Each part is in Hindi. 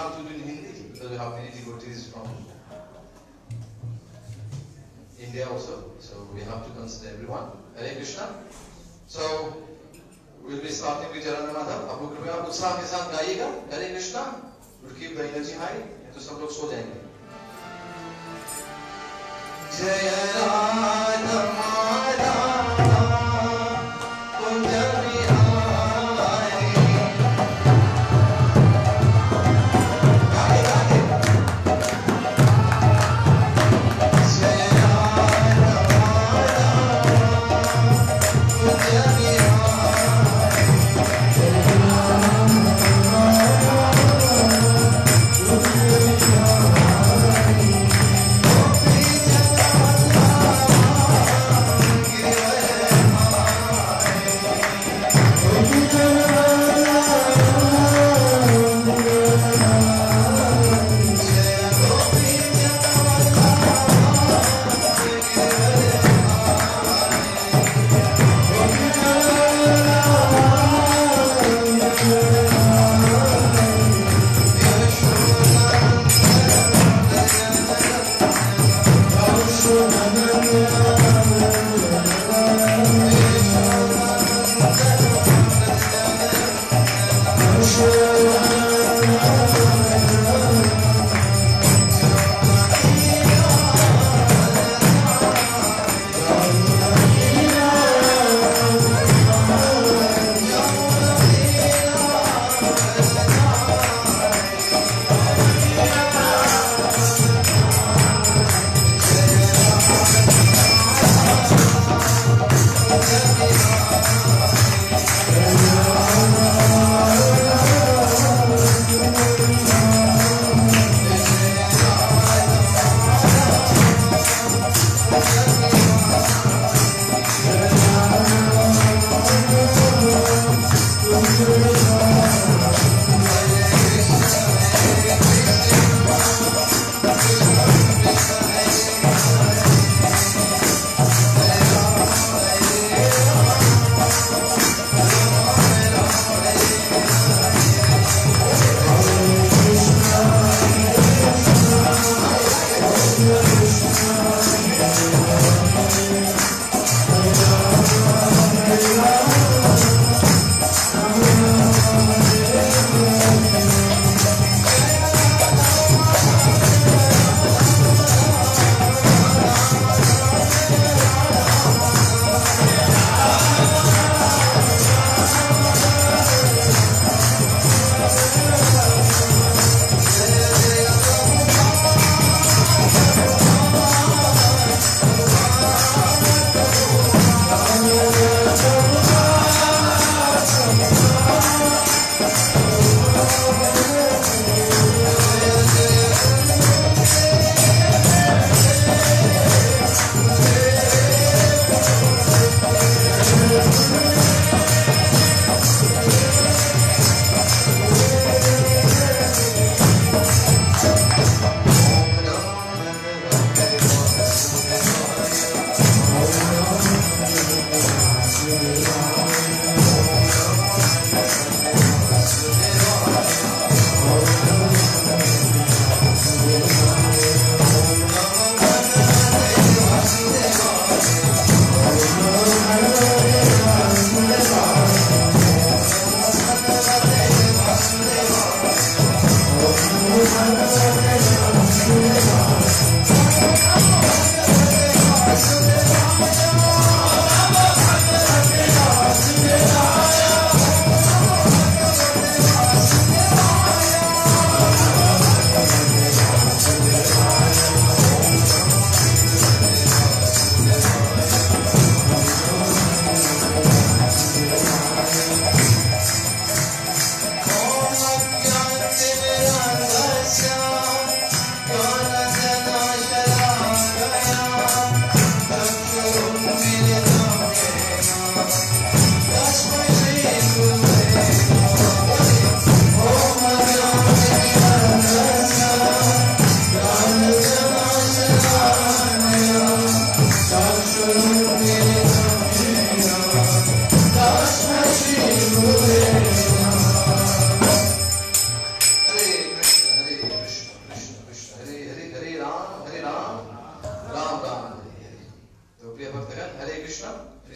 have to do in Hindi because we have many devotees from India also, so we have to consider everyone. Hare Krishna. So we'll be starting with Jaranam Madhav. आप लोग कृपया उत्साह के साथ गाइएगा. Hare Krishna. We'll keep the energy high. तो सब लोग सो जाएंगे. जय राधा माधव कुंज बिहारी. गाइए गाइए. जय राधा माधव कुंज बिहारी.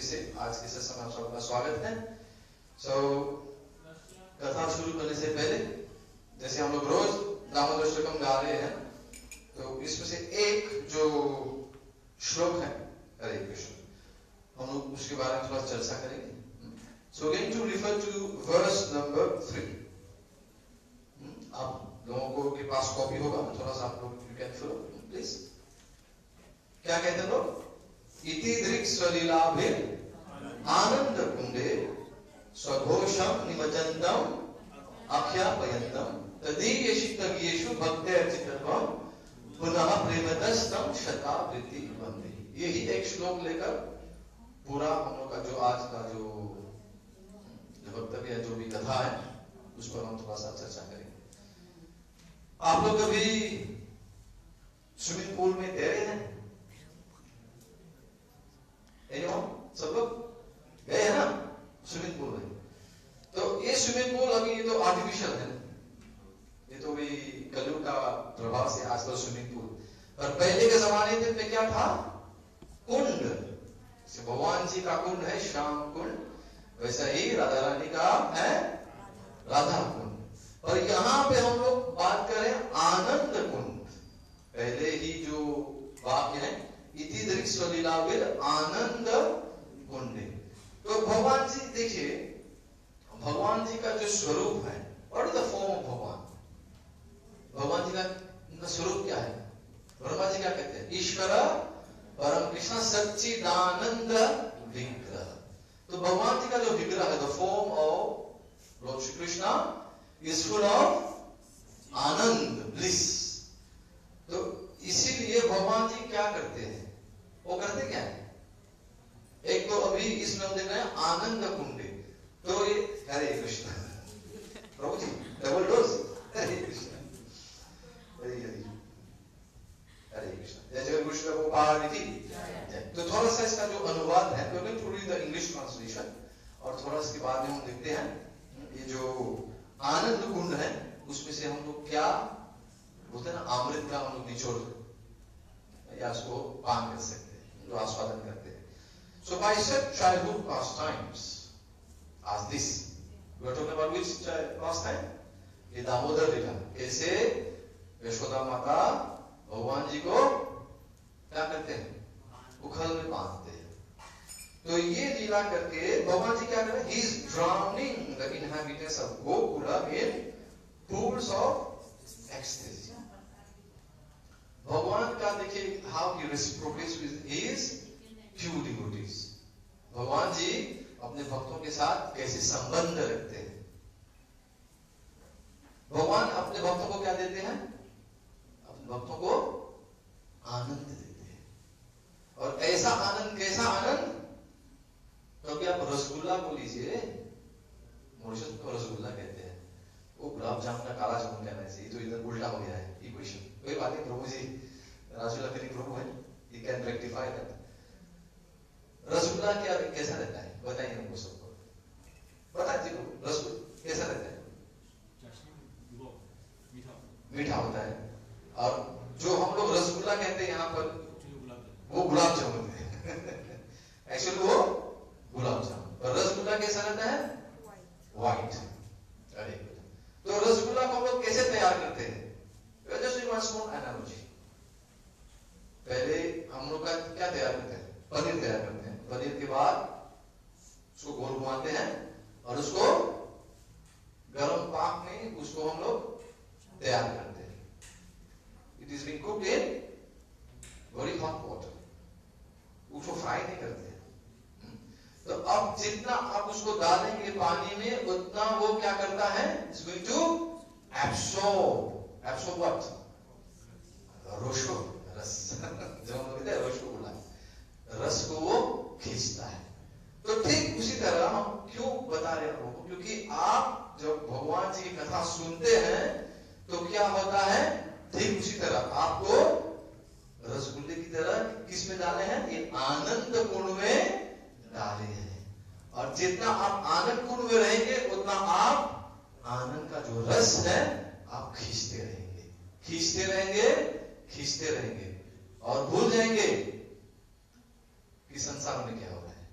फिर से आज के सेशन में आप सबका स्वागत है। कथा शुरू करने से पहले जैसे हम लोग रोज दामोदराष्टकम गा रहे हैं, तो इसमें से एक जो श्लोक है हरे कृष्ण, हम लोग उसके बारे में थोड़ा चर्चा करेंगे। So going to refer to verse number 3। आप लोगों को के पास कॉपी होगा, थोड़ा सा आप लोग यू कैन फॉलो प्लीज। क्या कहते हैं लोग? इति दृक् स्वलीलाभिर आनंद कुंडे स्वघोषम निमज्जन्तम आख्यापयन्तम तदीयशितगीयेषु भक्तेर्चितत्वं पुनः प्रेमतस्तम शतावृत्ति वन्दे। यही एक श्लोक लेकर पूरा हम लोग का जो आज का जो वक्तव्य जो भी कथा है उस पर हम थोड़ा सा चर्चा करेंगे। आप लोग कभी स्विमिंग पूल में तैरे हैं? सब लोग गए हैं ना स्विमिंग पूल में? तो ये स्विमिंग पूल अभी ये तो आर्टिफिशियल है, ये तो भी कलयुग का प्रभाव से आजकल स्विमिंग पूल। पर पहले के जमाने में क्या था? कुंड। भगवान जी का कुंड है श्याम कुंड, वैसा ही राधा रानी का है राधा कुंड। और यहाँ पे हम लोग बात करें आनंद कुंड। पहले ही जो वाक्य है इति दृक् स्वलीलाभिर आनंद कुंडे। तो भगवान जी देखिए, भगवान जी का जो स्वरूप है, what is the form of भगवान? भगवान जी का स्वरूप क्या है? ब्रह्मा जी क्या कहते हैं? ईश्वर परम कृष्ण सच्चिदानंद विग्रह। तो भगवान जी का जो विग्रह है, the form of Lord Shri Krishna is full of Anand, bliss. तो इसीलिए भगवान जी क्या करते हैं? वो करते क्या है? एक तो अभी इसमें हम देख रहे हैं आनंद कुंडे, तो ये हरे कृष्ण प्रभु जी डबल डोज हरे कृष्ण हरे हरे हरे कृष्ण जय कृष्ण गोपाल की। तो थोड़ा सा इसका जो अनुवाद है, तो to read the English translation, और थोड़ा इसके बाद में हम देखते हैं ये जो आनंद कुंड है उसमें से हम लोग क्या बोलते हैं ना, अमृत का हम लोग निचोड़ या उसको पान कर सकते हैं, जो आस्वादन करते हैं। So by such childhood pastimes as this, we are talking about which pastime? ये दामोदर लीला। कैसे यशोदा माता भगवान जी को क्या करते हैं? उखल में बांधते हैं। तो ये लीला करके भगवान जी क्या कर रहे हैं? He is drowning the inhabitants of Gokula in pools of ecstasy. भगवान का देखिए how he reciprocates with his pure devotees। भगवान जी अपने भक्तों के साथ कैसे संबंध रखते हैं। भगवान अपने भक्तों को क्या देते हैं? अपने भक्तों को आनंद देते हैं। और ऐसा आनंद, कैसा आनंद? कभी आप रसगुल्ला को लीजिए, मॉरिशस को रसगुल्ला कहते हैं, वो गुलाब जामुन का काला जामुन कहना चाहिए, तो इधर उल्टा हो गया है इक्वेशन। कोई बात नहीं, प्रभु जी रसगुल्ला फिर प्रभु है, he can rectify that. Rasgulla क्या कैसा रहता है बताइए हमको सबको, बताइए रसगुल्ला कैसा रहता है? मीठा होता है। और जो हम लोग रसगुल्ला कहते हैं यहाँ पर, वो गुलाब जामुन है एक्चुअली वो गुलाब जामुन। और रसगुल्ला कैसा रहता है? व्हाइट। अरे तो रसगुल्ला को हम लोग कैसे तैयार करते हैं? एनालॉजी। पहले हम लोग का क्या तैयार करते हैं? पनीर तैयार करते हैं। पनीर के बाद उसको गोल घुमाते हैं और उसको गर्म पाक में उसको हम लोग तैयार करते हैं। It is being cooked in very hot water, उसको फ्राई नहीं करते हैं। तो अब जितना आप उसको डालेंगे पानी में, उतना वो क्या करता है? It's going to absorb what? रोशो, रस जो हम लोग कहते हैं रसगुल्ला, रस को वो खींचता है। तो ठीक उसी तरह हम क्यों बता रहे हैं? क्योंकि आप जब भगवान जी की कथा सुनते हैं तो क्या होता है? ठीक उसी तरह आपको रसगुल्ले की तरह किस में डाले हैं? ये आनंद कुंड में डाले हैं। और जितना आप आनंद कुंड में रहेंगे उतना आप आनंद का जो रस है आप खींचते रहेंगे, खींचते रहेंगे, खींचते रहेंगे, और भूल जाएंगे कि संसार में क्या हो रहा है।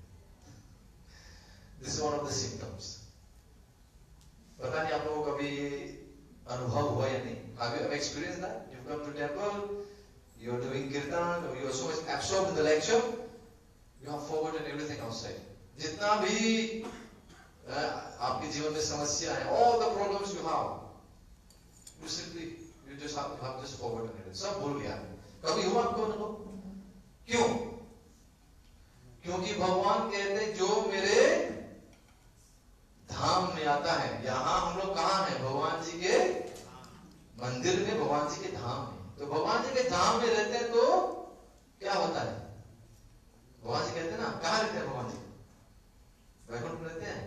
is one of the symptoms. पता नहीं आप लोगों को कभी अनुभव हुआ या नहीं? Have you ever experienced that? You come to temple, you are doing kirtan, or you are so much absorbed in the lecture, you have forgotten everything outside. जितना भी आपके जीवन में समस्या है, all the problems you have, you just have just forgotten it. सब भूल गया. कभी हुआ आपको अनुभव? क्यों? क्योंकि भगवान कहते जो मेरे धाम में आता है, यहाँ हम लोग कहाँ हैं? भगवान जी के मंदिर में, भगवान जी के धाम में. तो भगवान जी के धाम में रहते हैं तो क्या होता है? भगवान जी कहते हैं ना, कहाँ रहते हैं भगवान जी? वैकुंठ में रहते हैं,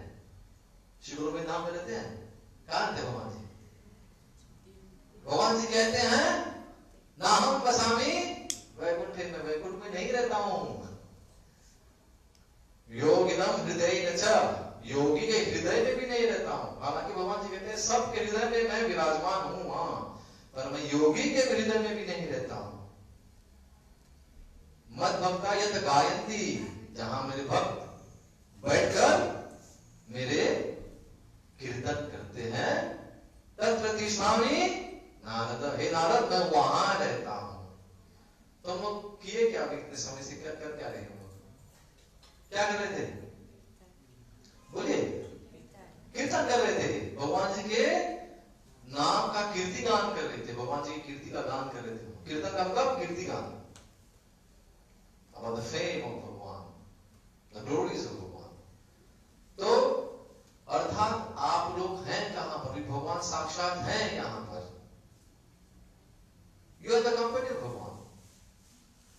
शिवगुरु में धाम में रहते हैं. कहाँ रहते हैं भगवान जी? भगवान जी कहते हैं ना हम बसामी वैकुंठ में, वैकुंठ में नहीं रहता हूं. योगिनम हृदय न, योगी के हृदय में भी नहीं रहता हूं. हालांकि भगवान जी कहते हैं सबके हृदय में मैं विराजमान हूं, हाँ, पर मैं योगी के हृदय में भी नहीं रहता हूं. मत भक्ता यत गायंती, जहां मेरे भक्त बैठकर मेरे कीर्तन करते हैं, तत्र तिष्ठामि नारद, हे नारद मैं वहां रहता हूं. तो हम लोग किए क्या इतने समय से? क्या कर क्या रहे हैं? क्या कर रहे थे? बोलिए. कीर्तन कर रहे थे. भगवान जी के नाम का कीर्ति गान कर रहे थे. भगवान जी की कीर्ति का गान कर रहे थे. कीर्तन का मतलब कीर्ति गान. About the fame of भगवान, the glories of भगवान. तो अर्थात आप लोग हैं कहां पर? भगवान साक्षात हैं यहाँ पर. You are the company of भगवान.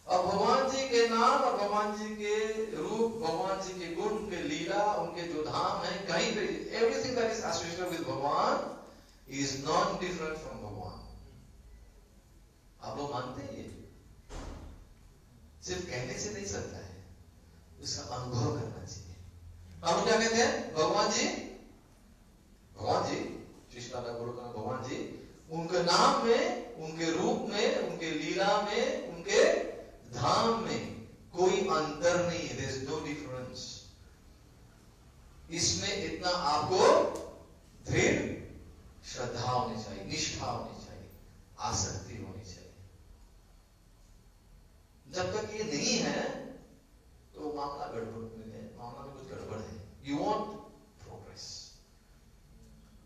और भगवान जी के नाम और भगवान जी के रूप, भगवान जी के गुण, उनके लीला, उनके जो धाम है, कहीं पे everything that is associated with भगवान is non different from भगवान. आप लोग मानते हैं? ये सिर्फ कहने से नहीं चलता है, उसका अनुभव करना चाहिए. हम क्या कहते हैं? भगवान जी, भगवान जी, कृष्ण गुरु का भगवान जी, उनके नाम में, उनके रूप में, उनके लीला में, उनके धाम में कोई अंतर नहीं है. There is no difference. इसमें इतना आपको दृढ़ श्रद्धा होनी चाहिए, निष्ठा होनी चाहिए, आसक्ति होनी चाहिए. जब तक ये नहीं है तो मामला गड़बड़ में है, मामला में कुछ गड़बड़ है. You want progress.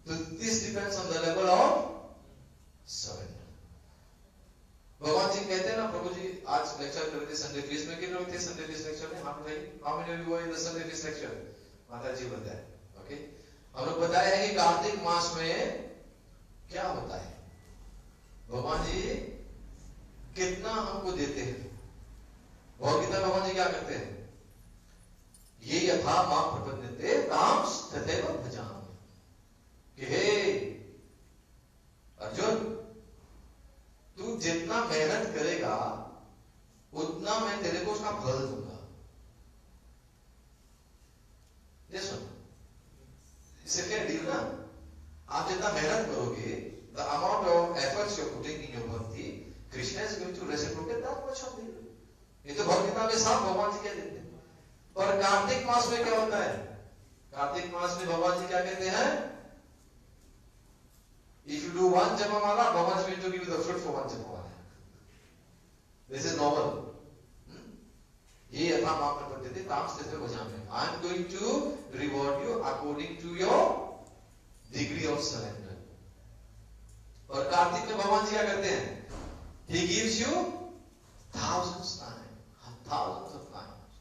So this depends on the level of surrender. भगवान जी कहते हैं ना, प्रभु जी आज लेक्चर कर रहे थे संडे फीस में. कितने लोग थे संडे फीस लेक्चर में? हाथ उठाइए. How many of you were in the Sunday fees lecture? माता जी बताए. ओके, हम लोग बताया है कि कार्तिक मास में क्या होता है. भगवान जी कितना हमको देते हैं. भगवद गीता में भगवान जी क्या करते हैं? ये यथा मां प्रपद्यते ताम तथैव भजामि. कि हे अर्जुन, तू जितना मेहनत करेगा उतना मैं तेरे को उसका फल दूंगा. सुन, इससे क्या डील ना? आप जितना मेहनत करोगे, the amount of efforts you're putting in your bhakti, Krishna is going to reciprocate that much of you. ये तो भगवद में साफ भगवान जी कह देते हैं. पर कार्तिक मास में क्या होता है? कार्तिक मास में भगवान जी क्या कहते हैं? If you do one Japamala, Bhagavan is going to give you the fruit for one Japamala. This is normal. ये यथा मां प्रपद्यते ताम तथैव भजामि. I am going to reward you according to your degree of surrender. और कार्तिक में भगवान जी क्या करते हैं? He gives you thousands of times.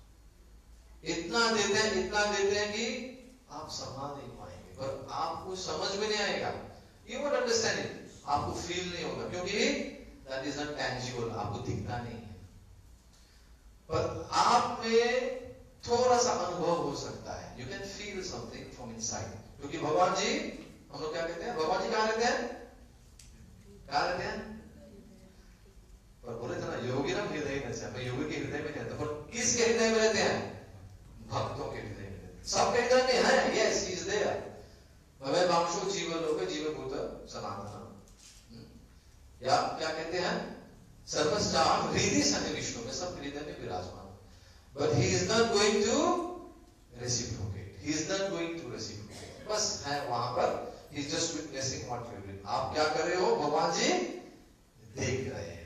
इतना देते हैं कि आप संभाल नहीं पाएंगे. पर आपको समझ में नहीं आएगा. You won't understand it. आपको फील नहीं होगा, क्योंकि that is not tangible. आपको दिखता नहीं है. पर आप में थोड़ा सा अनुभव हो सकता है. You can feel something from inside. क्योंकि भगवान जी, हम लोग क्या कहते हैं? भगवान जी कहाँ रहते हैं? कहाँ रहते हैं? पर बोले थे ना, योगी ना हृदय में से. मैं योगी के हृदय में नहीं रहता. पर किसके हृदय में रहते हैं? भक्तों के हृदय में रहते हैं. सबके हृदय में है. Yes, he is there. भवे वांशो जीवलोक जीवभूत सनातन. या क्या कहते हैं? सर्वस्याम हृदय सन्निविष्टो में, सब हृदय में विराजमान. But he is not going to reciprocate. He is not going है वहां पर, he is just witnessing what you are doing. आप क्या कर रहे हो भगवान जी देख रहे हैं,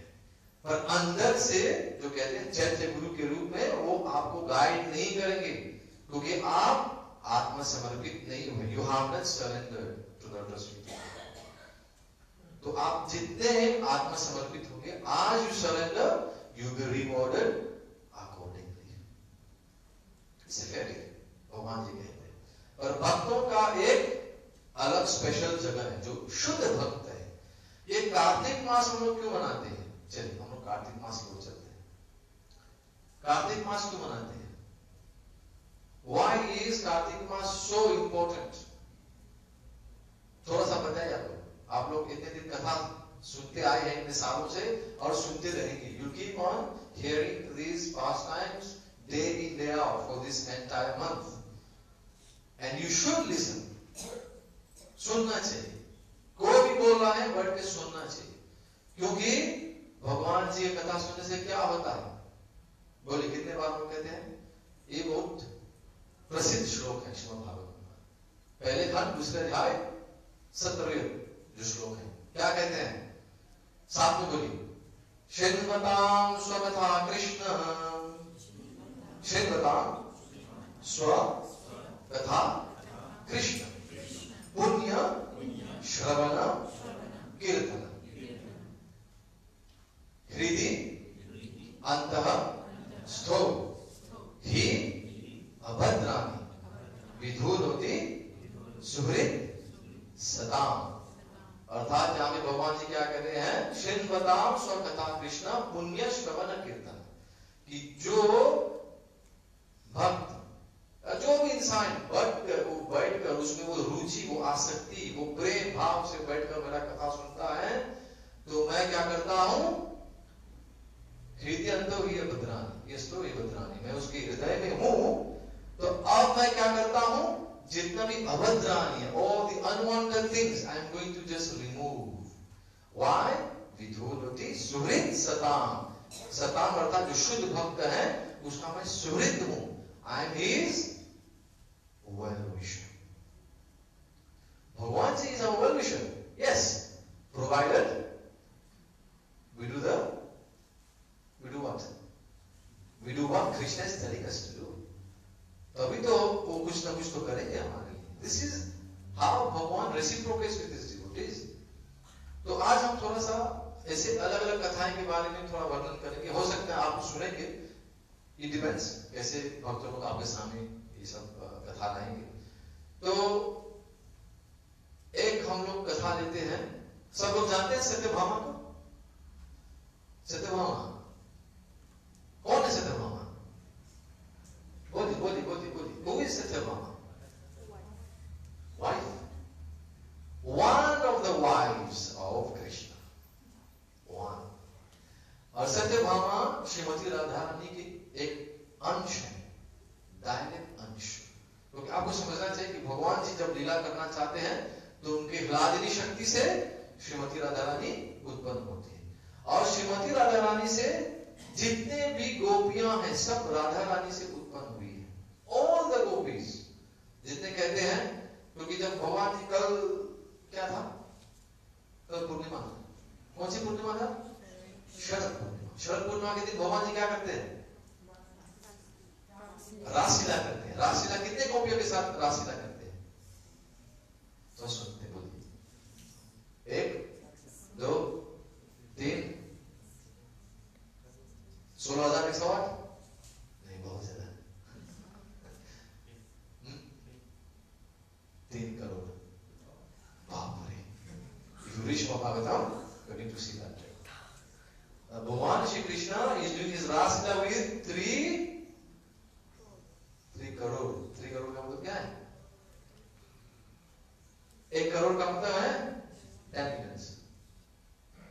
पर अंदर से जो कहते हैं चैत्य गुरु के रूप में वो आपको गाइड नहीं करेंगे, क्योंकि आप आत्मसमर्पित नहीं हुए। You have not surrendered to the trust. तो आप जितने आत्मसमर्पित होंगे, आज you surrender, you will be rewarded accordingly. भगवान जी कहते हैं। और भक्तों का एक अलग स्पेशल जगह है, जो शुद्ध भक्त है। ये कार्तिक मास हम लोग क्यों मनाते हैं? चलिए हम लोग कार्तिक मास की ओर चलते हैं। कार्तिक मास क्यों मनाते हैं? Why is Kartik mass so important? थोड़ा सा बताइए आपको। आप लोग इतने दिन कथा सुनते आए हैं इतने सालों से और सुनते रहेंगे। You keep on hearing these pastimes day in day out for this entire month, and you should listen. सुनना चाहिए, कोई भी बोल रहा है बैठ के सुनना चाहिए, क्योंकि भगवान जी की कथा सुनने से क्या होता है? बोले कितने बार लोग कहते हैं? ये बहुत प्रसिद्ध श्लोक है श्रीमद् भागवत में, पहले खंड दूसरे अध्याय 17 जो श्लोक है। क्या कहते हैं? साथ में बोलिए, शृण्वतां स्वकथा कृष्ण, शृण्वतां स्वकथा कृष्ण, पुण्य श्रवण कीर्तन, हृदि अंतः स्थो हि अभद्राणि विधुनोति सुहृद सताम। अर्थात जहां में भगवान जी क्या कह रहे हैं? शृण्वतां स्वकथा कृष्ण पुण्य श्रवण कीर्तन, कि जो भक्त, जो भी इंसान बैठकर उसमें वो रुचि, वो आसक्ति, वो प्रेम भाव से बैठकर मेरा कथा सुनता है, तो मैं क्या करता हूं? हृदय अंतो ही भद्रानी, यस्तो ही भद्रानी, मैं उसके हृदय में हूं। तो अब मैं क्या करता हूं? जितना भी अभद्रानी है, all the unwanted things, I am going to just remove. Why? विधुनोति सुहृद सताम। सताम अर्थात जो शुद्ध भक्त है उसका मैं सुहृद हूं। I am his well-wisher. भगवान जी is our well-wisher. Yes, provided we do what? We do what Krishna is telling us to do. तभी तो वो कुछ ना कुछ तो करेंगे हमारे लिए। This is how भगवान reciprocates with his devotees. तो आज हम थोड़ा सा ऐसे अलग अलग कथाएं के बारे में थोड़ा वर्णन करेंगे। हो सकता है आप सुनेंगे, it depends कैसे भक्त लोग आपके सामने ये सब कथा लाएंगे। तो एक हम लोग कथा लेते हैं, सब लोग जानते हैं सत्यभामा को? सत्यभामा कौन है? सत्यभामा बोलिए बोलिए बोलिए बोलिए। Who is Satyabhama? Wife, one of the wives of Krishna, one। और सत्यभामा श्रीमती राधा रानी की एक अंश है, डायरेक्ट अंश। क्योंकि आपको समझना चाहिए कि भगवान जी जब लीला करना चाहते हैं तो उनके ह्लादिनी शक्ति से श्रीमती राधा रानी उत्पन्न होती है, और श्रीमती राधा रानी से जितने भी गोपियां हैं सब राधा रानी से उत्पन्न हुई है। ऑल द गोपीज जितने कहते हैं, क्योंकि जब भगवान जी कल क्या था? कल पूर्णिमा। कौन सी पूर्णिमा था? शरद पूर्णिमा। शरद पूर्णिमा के दिन भगवान जी क्या करते हैं? रासलीला करते हैं। रासलीला कितने गोपियों के साथ रासलीला करते हैं? तो सुनते बोलिए, 1 2 3 16,108 नहीं, बहुत ज्यादा। 3 करोड़। बाप रे, if you reach Bhagavatam, you need to see that. भगवान Shri Krishna is doing his Raslila with 3 crore. 3 crore का मतलब क्या है? 1 करोड़ का मतलब है 10 मिलियंस।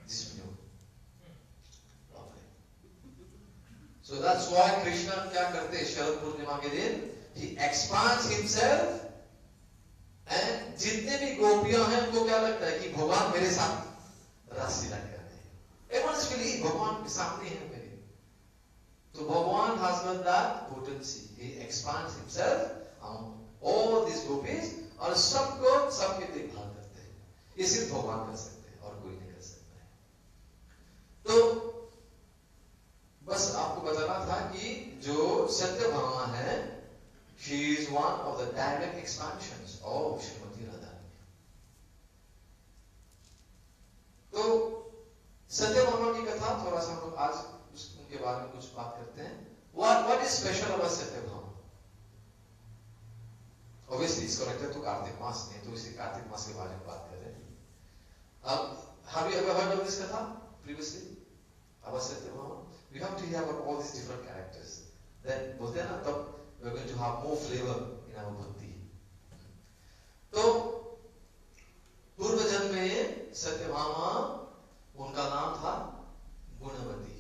जिसमें So that's why Krishna क्या करते हैं शरद पूर्णिमा के दिन? He expands himself, and जितने भी गोपियां हैं उनको क्या लगता है कि भगवान मेरे साथ रासलीला कर रहे हैं। Everyone's feeling भगवान के सामने है मेरे। तो भगवान has got that potency. He expands himself among all these gopis, और सबको सिर्फ भगवान कर सकते हैं और कोई नहीं कर सकता है। तो बस आपको बताना था कि जो सत्यभामा है, she is one of the direct expansions of Shrimati Radha Rani. तो सत्यभामा की कथा थोड़ा सा हम लोग आज उनके बारे में कुछ बात करते हैं। What is special about Satyabhama? Obviously इसका करेक्टर तो कार्तिक मास नहीं, तो इसी कार्तिक मास के बारे में बात कर रहे हैं। अब have you ever heard of this कथा previously about Satyabhama? We have to hear about all these different characters. Then बोलते हैं ना, तब we are going to have more flavor in our bhakti. तो पूर्व जन्म में सत्यभामा, उनका नाम था गुणवती।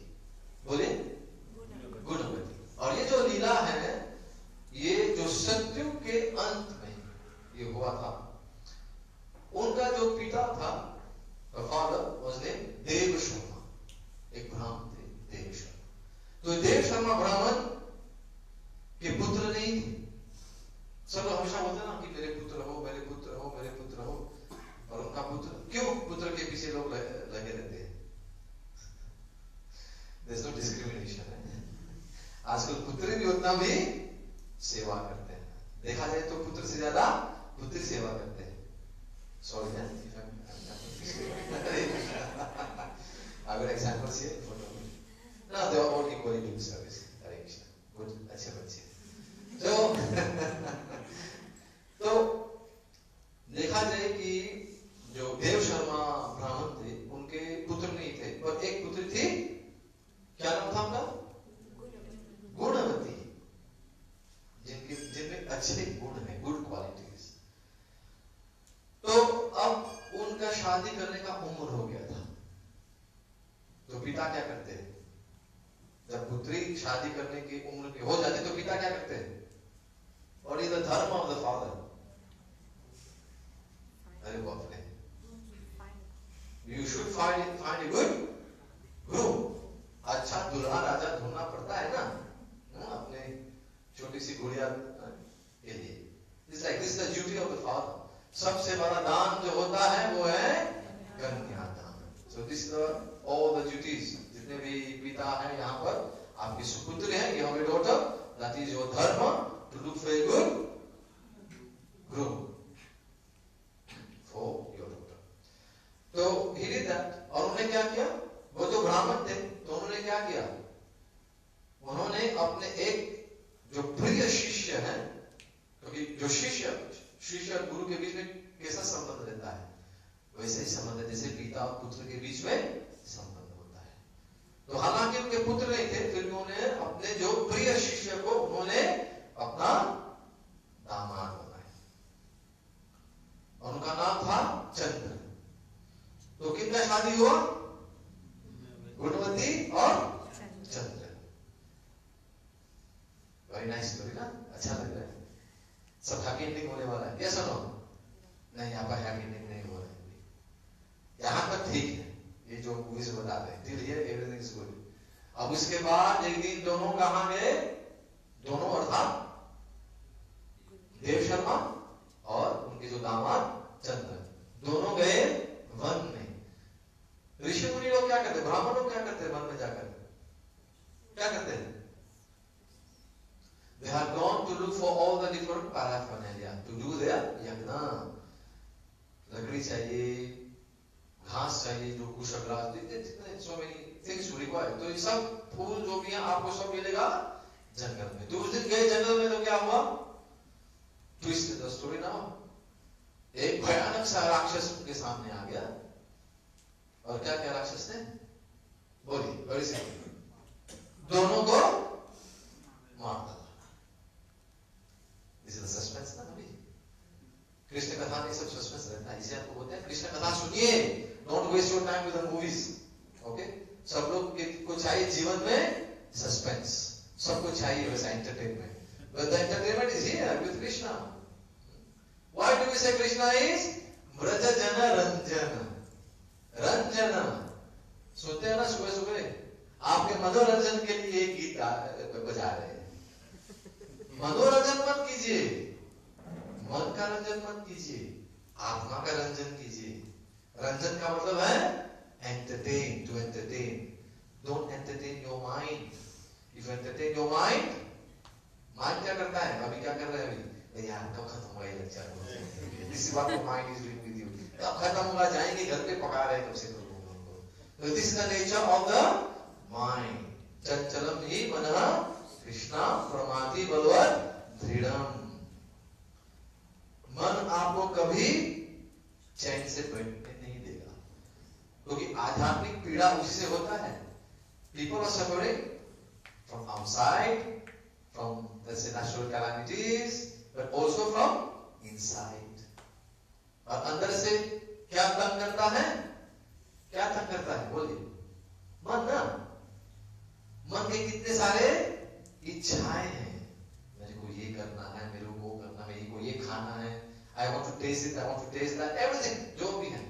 बोले गुणवती। और ये जो लीला है, ये जो सत्ययुग के अंत में ये हुआ था। उनका जो पिता था, father was name Dev Sharma, एक ब्राह्मण थे देव शर्मा। तो देव शर्मा ब्राह्मण के पुत्र नहीं थे। सब लोग हमेशा बोलते ना कि मेरे पुत्र हो, मेरे पुत्र हो, मेरे पुत्र हो, और उनका पुत्र, क्यों पुत्र के पीछे लोग लगे रहते हैं? There's no discrimination है। आजकल पुत्र भी उतना भी सेवा करते हैं। देखा जाए तो पुत्र से ज्यादा पुत्री सेवा करते हैं। Sorry man, if I'm I will example here for you. No, they are all equally doing service. Hare Krishna. Good, अच्छे बच्चे। तो देखा जाए कि जो देव शर्मा ब्राह्मण थे, उनके पुत्र नहीं थे, पर एक पुत्री थी। क्या नाम था उनका? गुणवती, जिनमें अच्छे गुण हैं, गुड क्वालिटीज। तो अब उनका शादी करने का उम्र हो गया था। तो पिता क्या करते हैं? जब पुत्री शादी करने की उम्र की हो जाती तो पिता क्या करते हैं? और इज द धर्म ऑफ द फादर? अरे बाप रे, you should find A good groom. अच्छा दुल्हा राजा ढूंढना पड़ता है ना अपने छोटी सी गुड़िया के लिए। It's like this the duty of the father. सबसे बड़ा दान जो होता है वो है कन्यादान। So this all the duties, जितने भी पिता है यहाँ पर, आपकी सुपुत्री है, you have a daughter, that is your dharma to look for a good groom for your daughter. तो ही डिड दैट। और उन्होंने क्या किया? वो जो ब्राह्मण थे, तो उन्होंने क्या किया? उन्होंने अपने एक जो प्रिय शिष्य है, क्योंकि जो शिष्य गुरु के बीच में कैसा संबंध रहता है, वैसे ही संबंध है जैसे पिता और पुत्र के बीच में संबंध होता है। तो हालांकि उनके पुत्र नहीं थे, फिर भी उन्होंने अपने जो प्रिय शिष्य को उन्होंने अपना दामाद बनाया, और उनका नाम था चंद्र। तो किनका शादी हुआ? गुणवती और चंद्र। वेरी नाइस स्टोरी ना, अच्छा लग रहा है। सब हैप्पी एंडिंग होने वाला है, यस और नो? नहीं, यहाँ पर हैप्पी एंडिंग नहीं हो रहा है। यहाँ तक ठीक है, ये जो मूवीज बता रहे हैं, till here everything is good. अब उसके बाद एक दिन दोनों कहाँ गए? दोनों अर्थात देव शर्मा और उनके जो दामाद चंद्र, दोनों गए वन में। ऋषि मुनि लोग क्या करते? ब्राह्मण लोग क्या करते? वन में जाकर क्या करते हैं? They have gone to look for all the different paraphernalia to do their yagna. लकड़ी चाहिए, घास चाहिए, जो कुशग्रास, so many things to require. तो ये सब फूल जो भी है आपको सब मिलेगा जंगल में। तो उस दिन गए जंगल में, तो क्या हुआ? Twist the story now. एक भयानक सा राक्षस उनके सामने आ गया। और क्या क्या राक्षस ने? बोलिए, बड़ी सी दोनों को मार डाला। This is the suspense ना अभी। कृष्ण कथा में सब सस्पेंस रहता है, इसे आपको बोलते हैं कृष्ण कथा सुनिए। Don't waste your time with the movies. Okay? सब लोग को चाहिए जीवन में सस्पेंस, सबको चाहिए वैसा entertainment. But the entertainment is here with Krishna. Why do we say Krishna is Braja Jana Ranjana? Ranjana सुनते हैं ना सुबह सुबह, आपके मनोरंजन के लिए गीत बजा रहे हैं। मनोरंजन मत कीजिए, मन का रंजन मत कीजिए, आत्मा का रंजन कीजिए। रंजन का मतलब है entertain, to entertain. Don't entertain your mind. If you entertain your mind, mind क्या करता है? अभी क्या कर रहे हैं? अभी यार कब खत्म होगा ये lecture? This is what your mind is doing with you. कब खत्म होगा? जाएंगे घर पे पका रहे हैं कब से लोगों को. तो this is the nature of the mind. चंचलम ही मनः कृष्णा प्रमाथि बलवत् दृढ़म. मन आपको कभी चैन से बैठने नहीं देगा, क्योंकि आध्यात्मिक पीड़ा उसी से होता है. People are suffering from outside, from let's say natural calamities, but also from inside. और अंदर से क्या तंग करता है? क्या तंग करता है? बोलिए. मन ना. मन के कितने सारे इच्छाएं हैं. मेरे को ये करना है, मेरे को वो करना है, मेरे को ये खाना है. I want to taste it, I want to taste that, everything जो भी है.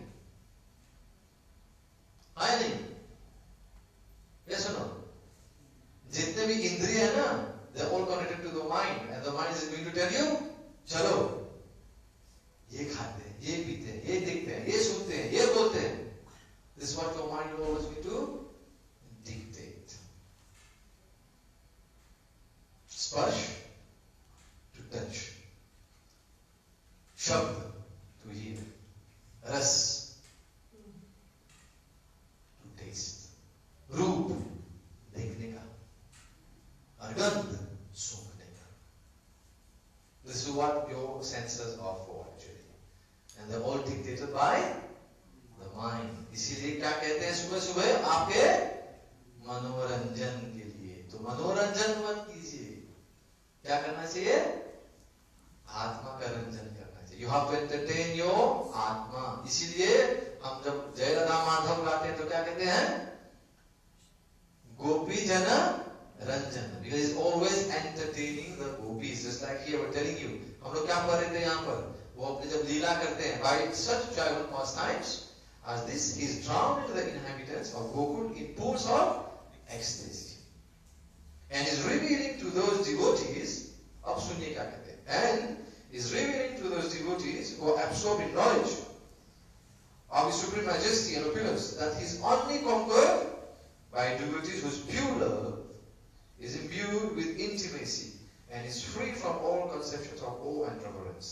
है नहीं? Yes or no? जितने भी इंद्रिय है ना, they're all connected to the mind, and the mind is going to tell you, चलो ये खाते हैं, ये पीते हैं, ये देखते हैं, ये सुनते हैं, ये बोलते हैं. This is what your mind will always going to dictate. स्पर्श to touch, शब्द to hear, रस to taste, रूप देखने का, और गंध सूंघने का. This is what your senses are for actually, and they're all dictated by the mind. इसीलिए क्या कहते हैं सुबह सुबह आपके मनोरंजन के लिए. तो मनोरंजन मत कीजिए. क्या करना चाहिए? आत्मा का रंजन करना चाहिए. You have to entertain your आत्मा. इसीलिए हम जब जय राधा माधव गाते हैं तो क्या कहते हैं? गोपी जन Ranjan, because he's always entertaining the gopis. Just like here we're telling you, हम लोग क्या पढ़ रहे थे यहाँ पर? वो अपने जब लीला करते हैं, by such joyful pastimes as this, he is drowned into the inhabitants of Gokul in pools of ecstasy, and is revealing to those devotees. अब सुनिए क्या कहते हैं. And is revealing to those devotees who are absorbed in knowledge of his supreme majesty and opulence that he is only conquered by devotees whose pure love is imbued with intimacy and is free from all conceptions of awe and reverence.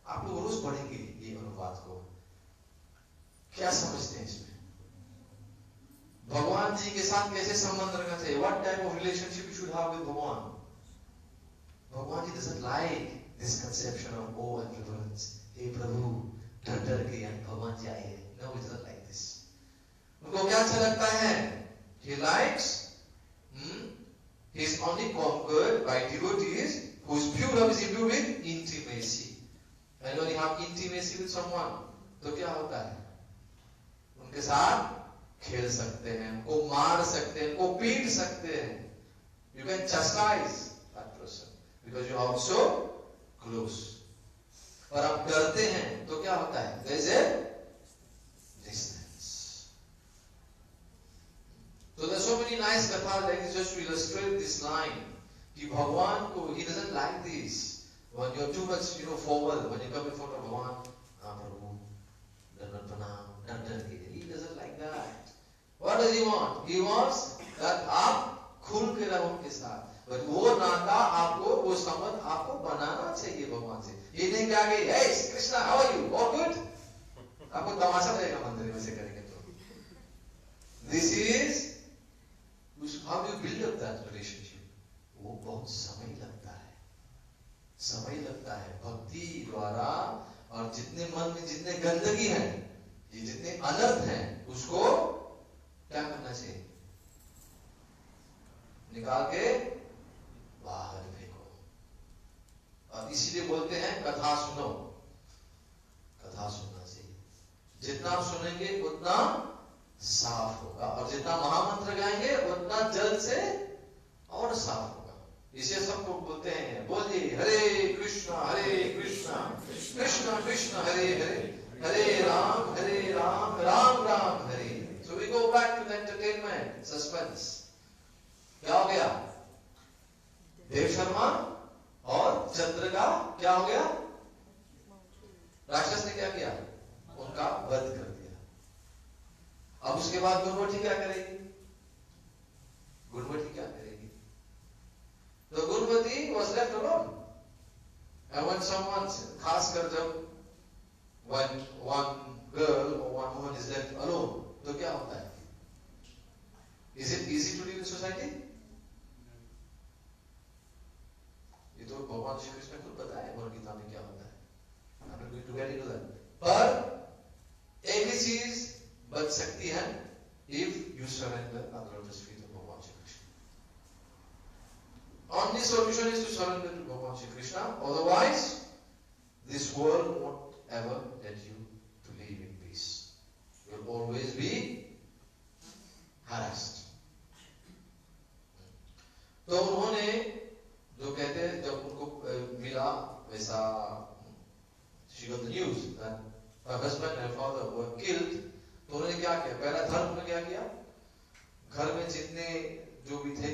आप लोग रोज पढ़ेंगे ये अनुवाद को. क्या समझते हैं इसमें? भगवान जी के साथ कैसे संबंध रखना चाहिए? What type of relationship you should have with भगवान? भगवान जी doesn't like this conception of awe and reverence. हे प्रभु डर डर के यहाँ भगवान जी आए हैं. No, he doesn't like this. उनको क्या अच्छा लगता है? He likes he is only conquered by devotees whose pure love is imbued with intimacy. And when you have intimacy with someone, तो क्या होता है? उनके साथ खेल सकते हैं, उनको मार सकते हैं, उनको पीट सकते हैं. You can chastise that person because you are also close. और आप डरते हैं तो क्या होता है? There is a distance. So there are so many nice kathas like this just to illustrate this line. कि भगवान को he doesn't like this. When you are too much, formal, when you come in front of भगवान, प्रभु, दंडवत प्रणाम, डर के, he doesn't like that. What does he want? He wants that आप खुल के रहो उनके साथ. But वो नाता आपको, वो संबंध आपको बनाना चाहिए भगवान से. ये नहीं क्या कि, hey Krishna, how are you? All good? आपको तमाशा रहेगा मंदिर में से करेंगे तो. This is how do you build up that relationship? वो बहुत समय लगता है. समय लगता है भक्ति द्वारा. और जितने मन में जितने गंदगी है, ये जितने अनर्थ हैं, उसको क्या करना चाहिए? निकाल के बाहर फेंको. और इसीलिए बोलते हैं कथा सुनो. कथा सुनना चाहिए. जितना आप सुनेंगे उतना साफ होगा, और जितना महामंत्र गाएंगे उतना जल से और साफ होगा. इसे सब लोग बोलते हैं, बोलिए हरे कृष्णा कृष्ण कृष्ण हरे हरे, हरे राम राम राम हरे. So we go back to the entertainment, suspense. क्या हो गया? देव शर्मा और चंद्र का क्या हो गया? राक्षस ने क्या किया? उनका वध कर दिया. अब उसके बाद गुणवती क्या करेगी? गुणवती क्या करेगी? तो गुणवती was left alone. And when someone, खासकर जब when one girl or one woman is left alone, तो क्या होता है? Is it easy to live in society? ये तो भगवान श्री कृष्ण खुद बताया है भगवद गीता में क्या होता है. I'm not going to get into that. पर एक ही चीज बच सकती है if you surrender at the lotus feet of भगवान Shri Krishna. Only solution is to surrender to भगवान Shri Krishna. Otherwise, this world won't ever let you to live in peace. You will always be harassed. तो उन्होंने जो कहते हैं जब उनको मिला वैसा she got the news that her husband and father were killed. तो उन्होंने क्या किया? पहला धर्म उन्होंने क्या किया? घर में जितने जो भी थे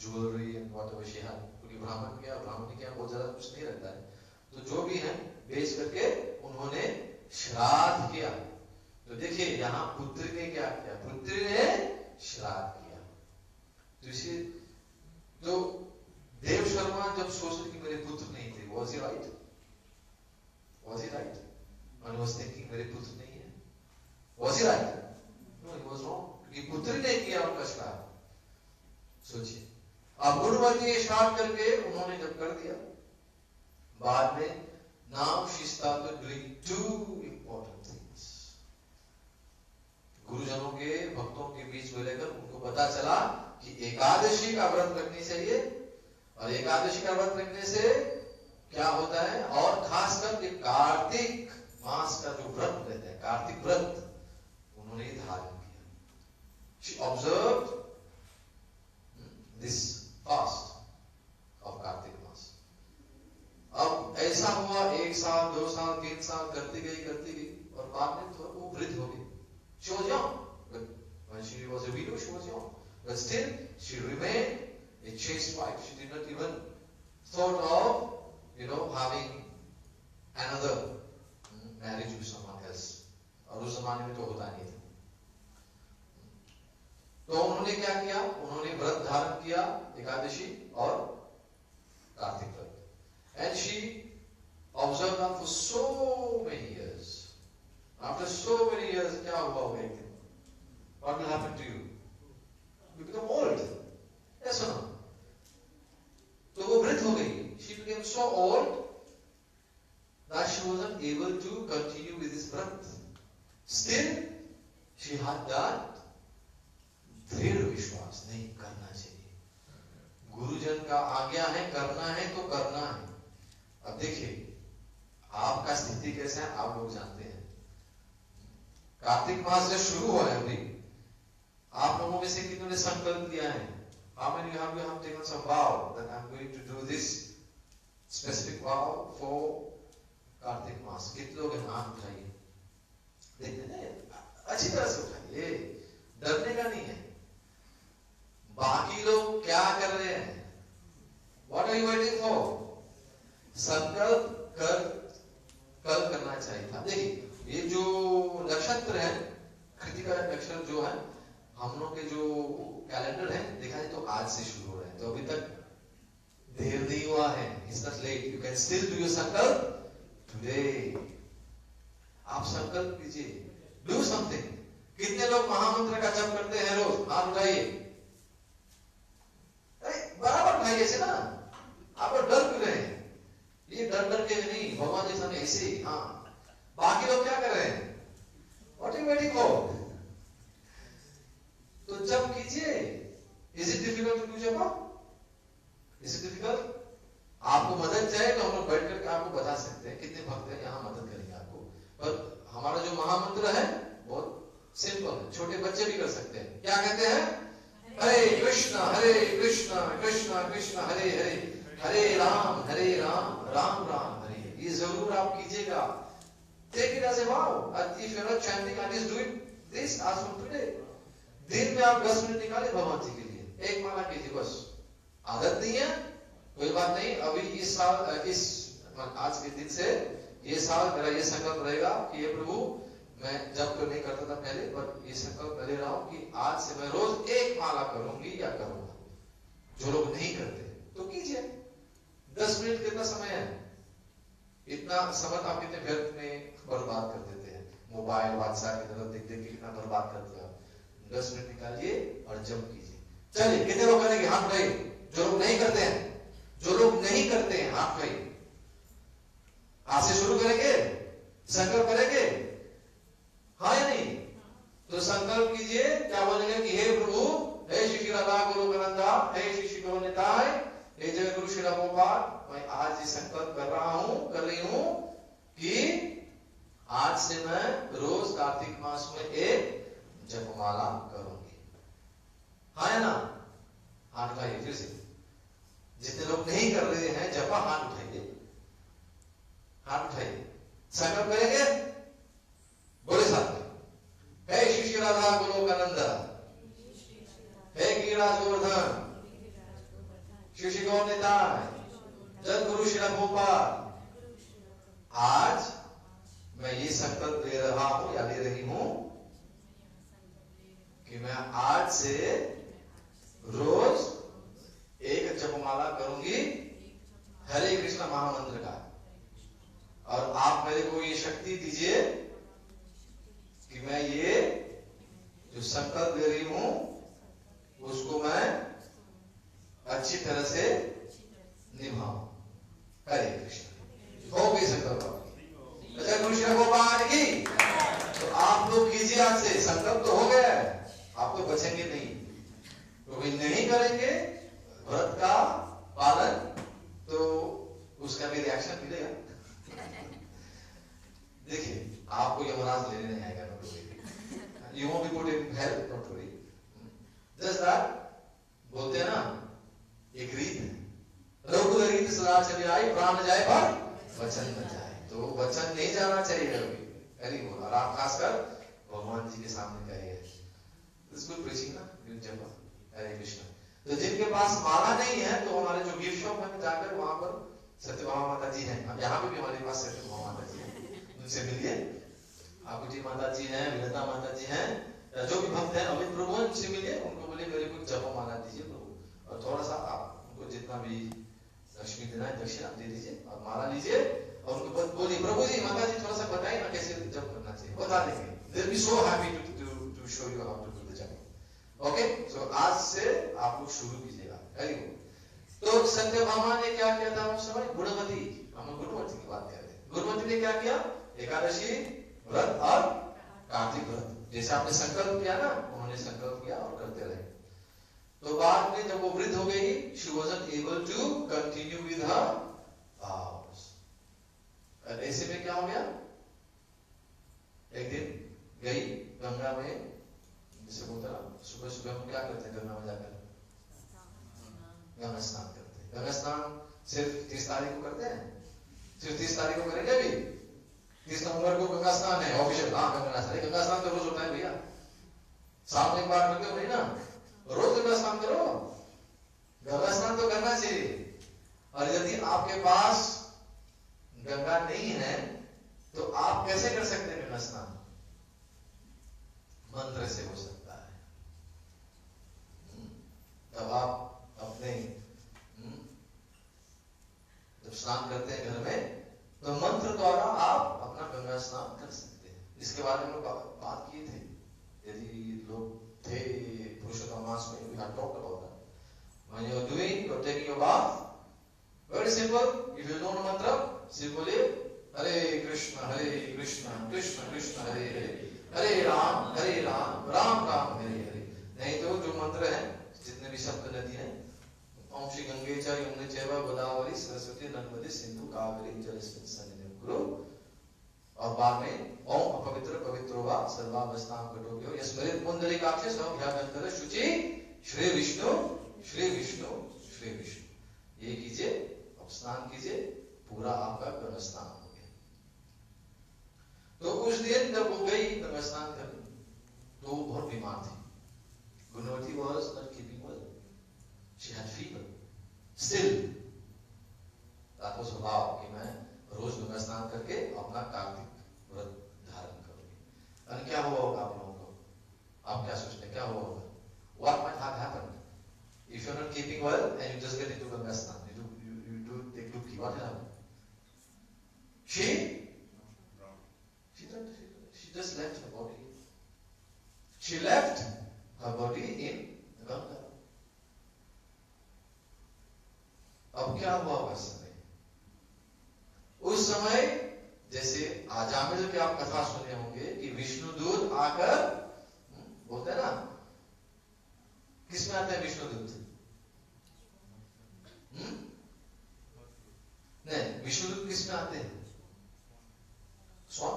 jewellery and whatever she had, क्योंकि ब्राह्मण के यहाँ बहुत ज्यादा कुछ नहीं रहता है, तो जो भी है बेच करके उन्होंने श्राद्ध किया. तो देखिए यहाँ पुत्री ने क्या किया? पुत्री ने श्राद्ध किया. तो इसे तो देव शर्मा जब सोचते कि मेरे पुत्र नहीं थे, was he right? Was he right? When he was thinking मेरे पुत्र नहीं है, was he right? No, he was wrong. क्योंकि पुत्री ने किया उनका श्राद्ध. सोचिए, अब गुणवती श्राद्ध करके उन्होंने जब कर दिया, बाद में now she started doing two important things. गुरुजनों के भक्तों के बीच में लेकर उनको पता चला कि एकादशी का व्रत रखनी चाहिए, और एकादशी का व्रत रखने से क्या होता है, और खासकर के कार्तिक मास का जो व्रत रहता है, कार्तिक व्रत, उन्होंने धारण किया. She observed this fast of Kartik मास. अब ऐसा हुआ 1 साल 2 साल 3 साल करती गई और बाद में तो वो वृद्ध हो गई. She was young. When she was a widow, she was young. But still, she remained a chaste wife. She did not even thought of, having another marriage with someone else. और उस जमाने में तो होता नहीं था. तो उन्होंने क्या किया? उन्होंने व्रत धारण किया, एकादशी और कार्तिक व्रत. And she observed that for so many years. After so many years, क्या हुआ होगा एक दिन? What will happen to you? You become old. Yes or no? तो वो वृद्ध हो गई. She became so old that she wasn't able to continue with this व्रत. Still, she had that दृढ़ विश्वास, नहीं करना चाहिए. गुरुजन का आज्ञा है, करना है तो करना है. अब देखिए आपका स्थिति कैसा है आप लोग जानते हैं. कार्तिक मास जब शुरू हुआ है, अभी आप लोगों में से कितनों ने संकल्प लिया है? How many of you have taken some vow that I'm going to do this specific vow for Kartik मास? कितने लोग हाथ उठाइए, देखते हैं, अच्छी तरह से उठाइए, डरने का नहीं है. बाकी लोग क्या कर रहे हैं? What are you waiting for? संकल्प कल करना चाहिए था. देखिए ये जो नक्षत्र है, कृतिका नक्षत्र जो है, हम लोग के जो कैलेंडर है देखा जाए तो आज से शुरू हो रहे हैं, तो अभी तक देर नहीं हुआ है. It's not late. You can still do your संकल्प today. आप संकल्प कीजिए, do something. कितने लोग महामंत्र का जप करते हैं रोज? हाथ उठाइए. बराबर उठाइए से ना. आप डर क्यों रहे हैं? ये डर के नहीं, भगवान जैसा नहीं, ऐसे ही. हाँ, बाकी लोग क्या कर रहे हैं? What are you waiting for? तो जप कीजिए. Is it difficult to do जप? Is it difficult? आपको मदद चाहिए तो हम लोग बैठ करके आपको बता सकते हैं, कितने भक्त हैं यहाँ मदद करेंगे आपको. पर हमारा जो महामंत्र है बहुत सिंपल है, छोटे बच्चे भी कर सकते हैं. क्या कहते हैं? हरे कृष्णा कृष्णा कृष्णा हरे हरे, हरे राम राम राम हरे. ये जरूर आप कीजिएगा. Take it as a vow. And if you are not chanting, at least do it this as from today. दिन में आप 10 मिनट निकाले भगवान जी के लिए, एक माला कीजिए बस. आदत नहीं है कोई बात नहीं. अभी इस साल आज के दिन से ये साल मेरा ये संकल्प रहेगा कि ये प्रभु मैं जब तो नहीं करता था पहले, पर ये संकल्प ले रहा हूं कि आज से मैं रोज एक माला करूंगी या करूंगा। जो लोग नहीं करते तो कीजिए। 10 मिनट कितना समय है? इतना समय आप कितने व्यर्थ में बर्बाद कर देते हैं। मोबाइल व्हाट्सएप की तरफ देख देख के कितना बर्बाद करते हो। 10 मिनट निकालिए और जब कीजिए। चलिए, कितने लोग करेंगे? हाथ उठाइए। जो लोग नहीं करते हैं, जो लोग नहीं करते हैं हाथ उठाइए। आज से शुरू करेंगे, संकल्प करेंगे, हाँ या नहीं? तो संकल्प कीजिए। क्या बोलेंगे कि हे प्रभु, हे श्री श्री राधा गुरु गनंदा, हे श्री श्री गुरु निताय, हे जय गुरु श्री गोपाल, मैं आज ये संकल्प कर रहा हूं, कर रही हूं कि आज से मैं रोज कार्तिक मास में एक जपमाला करूंगी। हाँ या ना? हाथ उठाइए फिर से। जितने लोग नहीं कर रहे हैं जपा, हाथ उठाइए, हाथ उठाइए। संकल्प करेंगे, बोले साथ में, हे श्री श्री राधा गोलोकानंद, हे गिरिराज गोवर्धन, श्री श्री गौर निताय, जय गुरु श्री गोपाल। आज मैं ये संकल्प ले रहा हूं या ले रही हूं कि मैं आज से रोज एक जपमाला करूंगी हरे कृष्ण महामंत्र का। और आप मेरे को ये शक्ति दीजिए कि मैं ये जो संकल्प ले रही हूं उसको मैं अच्छी तरह से निभाऊं। हरे कृष्ण। हो गई संकल्प। जय गुरु श्री गोपाल की। तो आप लोग कीजिए आज से। संकल्प तो हो गया है, आप तो बचेंगे नहीं। तो भी नहीं करेंगे व्रत का पालन तो उसका भी रिएक्शन मिलेगा। देखिए, आपको यमराज लेने नहीं आएगा, note worry. You won't be put in hell, note worry. Just that, बोलते हैं ना, एक रीत है, रघुकुल रीत सदा चली आई, प्राण जाए पर वचन न जाए। तो वचन नहीं जाना चाहिए कभी। Very good. और आप खासकर भगवान जी के सामने कहिए, बिल्कुल प्रीचिंग ना, हरे कृष्ण। तो जिनके पास माला नहीं है तो हमारे जो गिफ्ट शॉप में जाकर वहां पर सत्यभामा माता जी हैं, यहाँ पे भी हमारे पास सत्यभामा माता जी हैं, उनसे मिलिए। आकुटी माता जी हैं, विनता माता जी हैं, जो भी भक्त हैं, अमित प्रभु हैं, उनसे मिलिए। उनको बोलिए मेरे को जप माला दीजिए प्रभु, और थोड़ा सा आप उनको जितना भी लक्ष्मी देना है दक्षिणा दे दीजिए और माला लीजिए। और उनको बोलिए प्रभु जी, माता जी थोड़ा सा बताइए ना कैसे जप करना चाहिए, बता देंगे। They will be so happy to show you how to do the japa. Okay, so आज से आप लोग शुरू कीजिएगा। Very good. तो सत्यभामा ने क्या किया था उस समय? गुणवती, हम गुणवती की बात कर रहे हैं। गुणवती ने क्या किया? एकादशी व्रत और कार्तिक व्रत, जैसे आपने संकल्प किया ना, उन्होंने संकल्प किया और करते रहे। तो बाद में जब वो वृद्ध हो गई, she wasn't able to continue with her vows। ऐसे में क्या हो गया? एक दिन गई गंगा में, जैसे बोलता ना, सुबह सुबह हम क्या करते हैं गंगा में जाकर? गंगा स्नान करते हैं। गंगा स्नान सिर्फ 30 तारीख को करते हैं? सिर्फ 30 तारीख को करेंगे अभी? 30 नवंबर को गंगा स्नान है ऑफिशियल। हाँ, गंगा स्नान। गंगा स्नान तो रोज होता है भैया, साल में एक बार करते हो नहीं ना, रोज गंगा स्नान करो। गंगा स्नान तो करना चाहिए। और यदि आपके पास गंगा नहीं है तो आप कैसे कर सकते हैं गंगा स्नान? मंत्र से हो सकता है। तब आप अपने जब स्नान करते हैं घर में, तो मंत्र द्वारा आप अपना गंगा स्नान कर सकते हैं। इसके बारे में बात किए थे, यदि लोग थे पुरुषोत्तम मास में, we had talked about that. When you are doing, you are taking your bath, very simple. If you know the mantra, simply हरे कृष्ण कृष्ण कृष्ण हरे हरे, हरे राम राम राम हरे हरे। नहीं तो जो मंत्र है, जितने भी सप्त नदी हैं, ओम श्री गंगे च यमुने चैव गोदावरी सरस्वती नर्मदे सिंधु कावेरी जलेस्मिन् सन्निधिं कुरु। और बाद में ओम अपवित्र पवित्रो वा सर्वावस्थां घटोभ्यो यस्मरेत् पुंडरीकाक्षे सौभ्याभ्यंतर शुचि श्री विष्णु श्री विष्णु श्री विष्णु। ये कीजिए, अब स्नान कीजिए, पूरा आपका गंगा स्नान हो गया। तो उस दिन जब वो गई गंगा स्नान करने, तो वो बहुत बीमार थी। गुणवती was not keeping well. She had fever. Still, that was her vow कि मैं रोज गंगा स्नान करके अपना कार्तिक व्रत धारण करूंगी। और क्या हुआ होगा आप लोगों को? आप क्या सोचते हैं क्या हुआ होगा? What might have happened if you're not keeping well and you just get into Ganga Snan? You do take Dubki. What will happen? She just left her body. She left her body in Ganga. अब क्या हुआ उस समय? उस समय जैसे आजामिल की आप कथा सुने होंगे कि विष्णुदूत आकर बोलते हैं ना, किस में आते हैं विष्णुदूत? नहीं, विष्णुदूत किस में आते हैं? स्वान,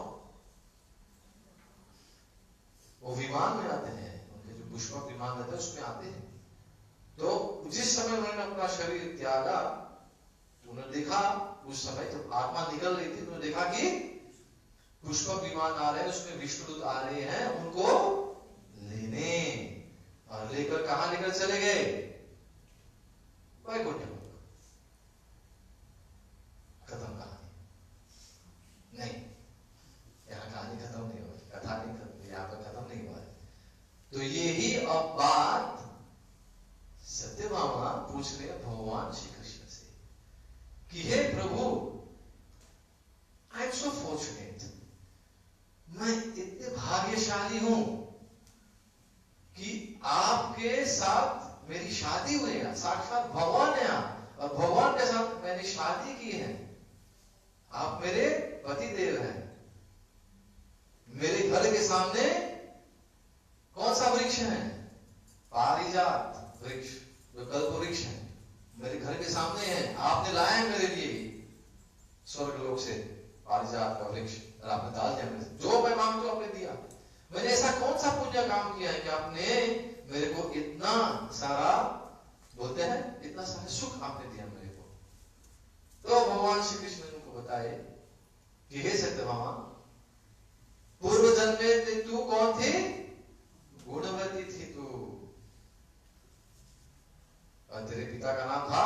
वो विमान में आते हैं, उनके जो पुष्पक विमान रहते हैं उसमें आते हैं। तो जिस समय उन्होंने अपना शरीर त्यागा, उन्होंने देखा उस समय जब आत्मा निकल रही थी, उन्होंने देखा कि पुष्पक विमान आ रहे हैं, उसमें विष्णुदूत आ रहे हैं उनको लेने, और लेकर कहां लेकर चले गए? वैकुंठ। खत्म कहानी? नहीं, यहाँ कहानी खत्म नहीं हुई, कथा नहीं खत्म, यहाँ पर खत्म नहीं हुआ है। तो यही अब बात सत्यभामा पूछ रहे भगवान श्री कृष्ण से कि हे प्रभु, आई एम सो फॉर्चुनेट, मैं इतने भाग्यशाली हूं कि आपके साथ मेरी शादी हुई है। साक्षात भगवान है आप, और भगवान के साथ मैंने शादी की है। आप मेरे पति देव हैं। मेरे घर के सामने कौन सा वृक्ष है? पारिजात वृक्ष, जो कल्प वृक्ष है, मेरे घर के सामने है। आपने लाया है मेरे लिए स्वर्ग लोक से पारिजात का वृक्ष, और आपने डाल दिया मेरे, जो मैं मांगता हूं आपने दिया। मैंने ऐसा कौन सा पुण्य काम किया है कि आपने मेरे को इतना सारा, बोलते हैं इतना सारा सुख आपने दिया मेरे को? तो भगवान श्री कृष्ण ने उनको बताए कि हे सत्यभामा, पूर्व जन्म में तू कौन थी? गुणवती थी तू, और तेरे पिता का नाम था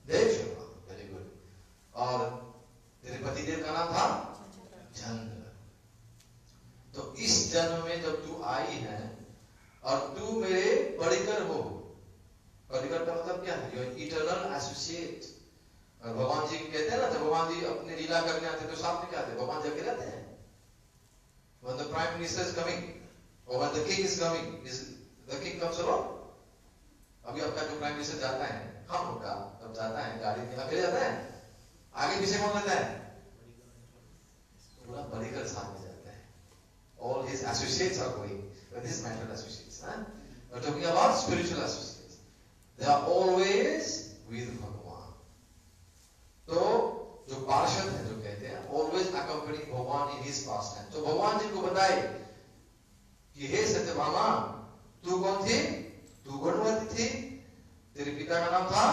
देव शर्मा। Very good. और तेरे पतिदेव का नाम था चंद्र। तो इस जन्म में जब तू आई है और तू मेरे पड़िकर हो, पड़िकर का मतलब क्या है? Your eternal associate. और भगवान जी कहते हैं ना, जब भगवान जी अपने लीला करने आते तो साथ में क्या आते? भगवान जगे रहते हैं। When the prime minister is coming or when the king is coming, is the king comes alone? अभी आपका जो प्राइम मिनिस्टर जाता है, हम लोग का जब जाता है गाड़ी में अकेले जाता है, आगे पीछे कौन रहता है? पूरा पड़िकर साथ में जाता है। All his associates are going, but his mental associates, huh? We're talking about spiritual associates. They are always with भगवान। तो जो पार्षद है, जो कहते हैं always accompanying भगवान in his pastime। तो भगवान जी को बताए कि हे सत्यभामा, तू कौन थी? तू गुणवती थी। तेरे पिता का नाम था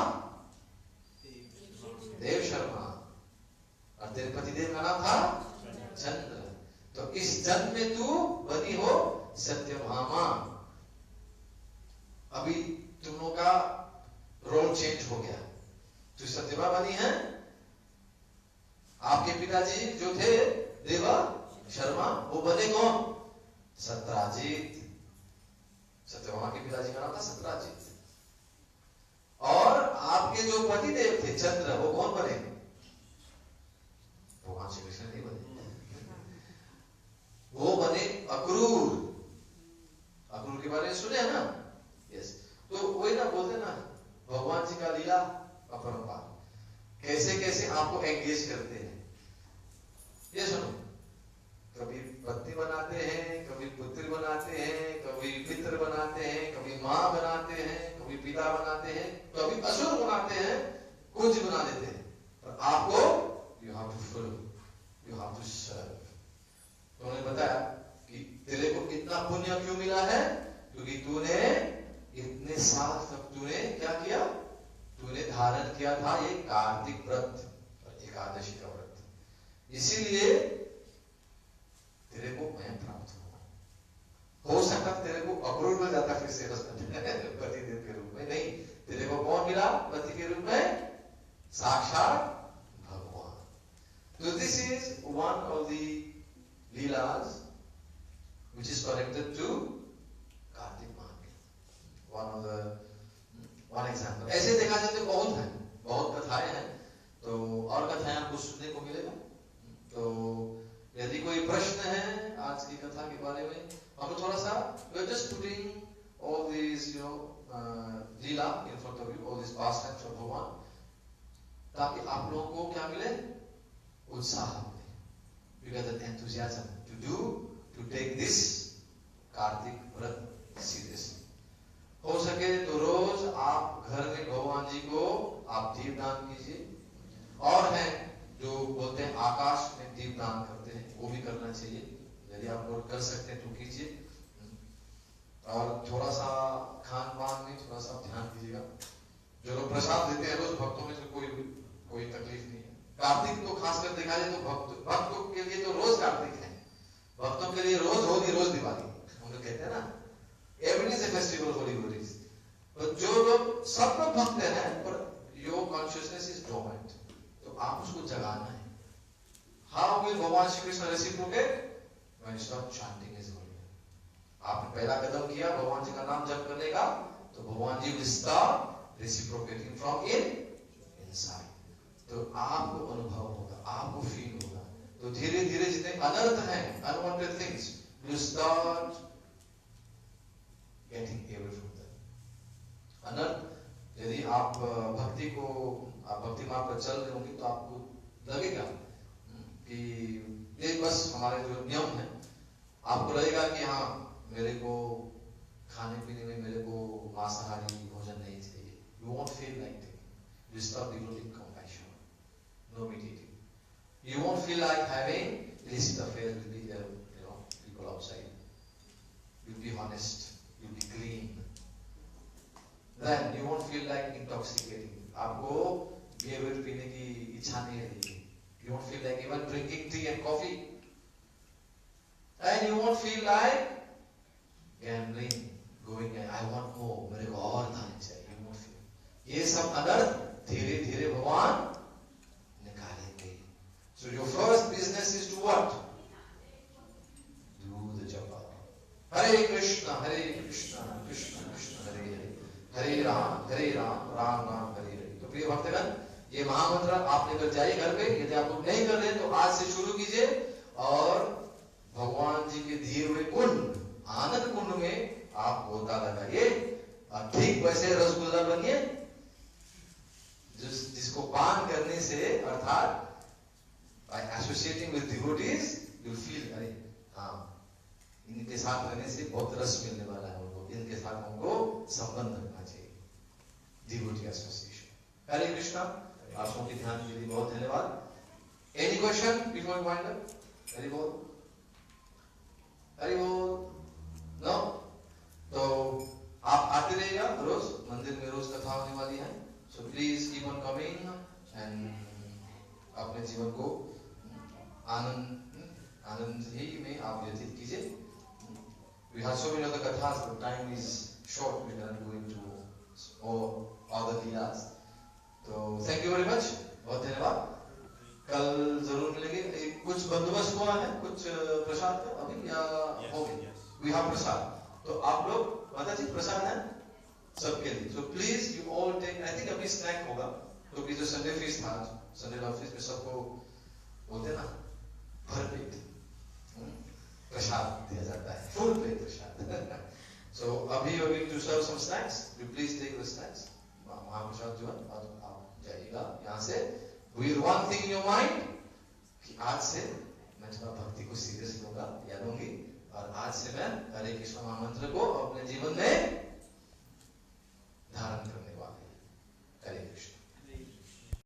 देव शर्मा, और तेरे पतिदेव का नाम था चंद्र। तो इस जन्म में तू बनी हो सत्यभामा। अभी तुम लोगों का रोल चेंज हो गया। तू सत्यभामा बनी है। आपके पिताजी जो थे देवा शर्मा, वो बने कौन? सत्राजित। सत्यभामा के पिताजी का नाम था सत्राजित। और आपके जो पति देव थे चंद्र, वो कौन बने? भगवान श्री कृष्ण नहीं बने, वो बने अक्रूर। अक्रूर के बारे में सुने हैं ना? यस। तो वही ना बोलते ना, भगवान जी का लीला अपरंपार, कैसे कैसे आपको एंगेज करते हैं। ये सुनो, कभी पत्नी बनाते हैं, कभी पुत्र बनाते हैं, कभी मित्र बनाते हैं, कभी मां बनाते हैं, कभी पिता बनाते हैं, कभी असुर बनाते हैं, कुछ बना देते हैं। पर आपको you have to follow, you have to serve. तो उन्होंने बताया कि तेरे को इतना पुण्य क्यों मिला है? क्योंकि तूने इतने साल तक तूने क्या किया? तूने धारण किया था ये कार्तिक व्रत और एकादशी का व्रत। इसीलिए तेरे को मैं प्राप्त हो सकता तेरे को अक्रूर मिल जाता फिर से पतिदेव के रूप में, नहीं, तेरे को कौन मिला पति के रूप में? साक्षात भगवान। this is one of the leelas which is connected to Kartik माह के one example. ऐसे देखा जाए तो बहुत है, बहुत कथाएं हैं, तो और कथाएं आपको सुनने को मिलेगा। तो यदि कोई प्रश्न है आज की कथा के बारे में, हम लोग थोड़ा सा we are just putting all these Leela in front of you, all these pastimes of भगवान, ताकि आप लोगों को क्या मिले, उत्साह मिले, you get that enthusiasm to take this Kartik व्रत seriously. हो सके तो रोज आप घर में भगवान जी को आप दीपदान कीजिए, और हैं जो बोलते हैं आकाश में दीपदान करते हैं, वो भी करना चाहिए, यदि आप लोग कर सकते हैं तो कीजिए। और थोड़ा सा खान पान में थोड़ा सा ध्यान दीजिएगा। जो लोग प्रसाद देते हैं रोज, भक्तों में से कोई तकलीफ नहीं है। कार्तिक तो खासकर देखा जाए तो भक्तों के लिए तो रोज कार्तिक है, भक्तों के लिए रोज होली रोज दिवाली, हम लोग कहते हैं ना, every is a festival Holi Holi. तो जो लोग सब लोग भक्त हैं पर योर कॉन्शियसनेस इज डोमेंट, तो आप उसको जगाना है। हाउ विल भगवान Shri Krishna reciprocate? When you start chanting his holy name. आपने पहला कदम किया भगवान जी का नाम जप करने का, तो Bhagwan ji will start reciprocating from inside. तो आपको अनुभव होगा, आपको फील होगा। तो धीरे धीरे जितने अनर्थ हैं, unwanted things, will start getting away from them. अनर्थ, यदि आप भक्ति मार्ग पर चल रहे होंगे तो आपको लगेगा कि ये बस हमारे जो नियम है, आपको लगेगा कि हाँ मेरे को खाने पीने में मेरे को मांसाहारी भोजन नहीं चाहिए। You won't feel like it. You start developing compassion. No meat eating. You won't feel like having illicit affairs with the people outside. You'll be honest. You'll be clean. Then you won't feel like intoxicating. आपको बियर पीने की इच्छा नहीं रहेगी. You won't feel like even drinking tea and coffee. And you won't feel like gambling, going. I want more. मेरे को और खाने चाहिए. You won't feel. ये सब अनर्थ धीरे धीरे भगवान निकालेंगे. So your first business is to what? Do the japa. हरे कृष्णा कृष्ण कृष्ण हरे हरे, हरे राम राम राम हरे हरे। तो प्रिय भक्तगण, ये महामंत्र आप लेकर जाइए घर पे। यदि आप लोग नहीं कर रहे तो आज से शुरू कीजिए, और भगवान जी के दिए हुए कुंड, आनंद कुंड में आप गोता लगाइए, और ठीक वैसे रसगुल्ला बनिए जिसको पान करने से, अर्थात by associating with devotees you feel, अरे हाँ इनके साथ रहने से बहुत रस मिलने वाला है उनको, इनके साथ हमको संबंध रखना चाहिए, डिवोटी एसोसिएशन। हरे कृष्णा। आप सबके ध्यान के लिए बहुत धन्यवाद। Any question before wind up? Hari बोल, हरि बोल। नो? तो आप आते रहिएगा रोज, मंदिर में रोज कथा होने वाली है। So please keep on coming and अपने जीवन को आनंद ही में आप व्यतीत कीजिए। We have so many other kathas, but time is short. We cannot go into all other leelas. तो thank you very much. बहुत धन्यवाद। कल जरूर मिलेंगे। कुछ बंदोबस्त हुआ है कुछ प्रसाद का अभी या हो गया? We have प्रसाद। तो आप लोग माता जी प्रसाद है सबके लिए। So please you all take. I think अभी स्नैक होगा, क्योंकि जो संडे फीस था, संडे ऑफिस में सबको बोलते ना भर पेट प्रसाद दिया जाता है, फुल प्लेट प्रसाद। So अभी we are going to serve some snacks. You please take the snacks. महाप्रसाद जो है आप जाइएगा यहाँ से with one thing in your mind कि आज से मैं थोड़ा भक्ति को सीरियस लूंगा या लूंगी, और आज से मैं हरे कृष्ण महामंत्र को अपने जीवन में धारण करूंगा।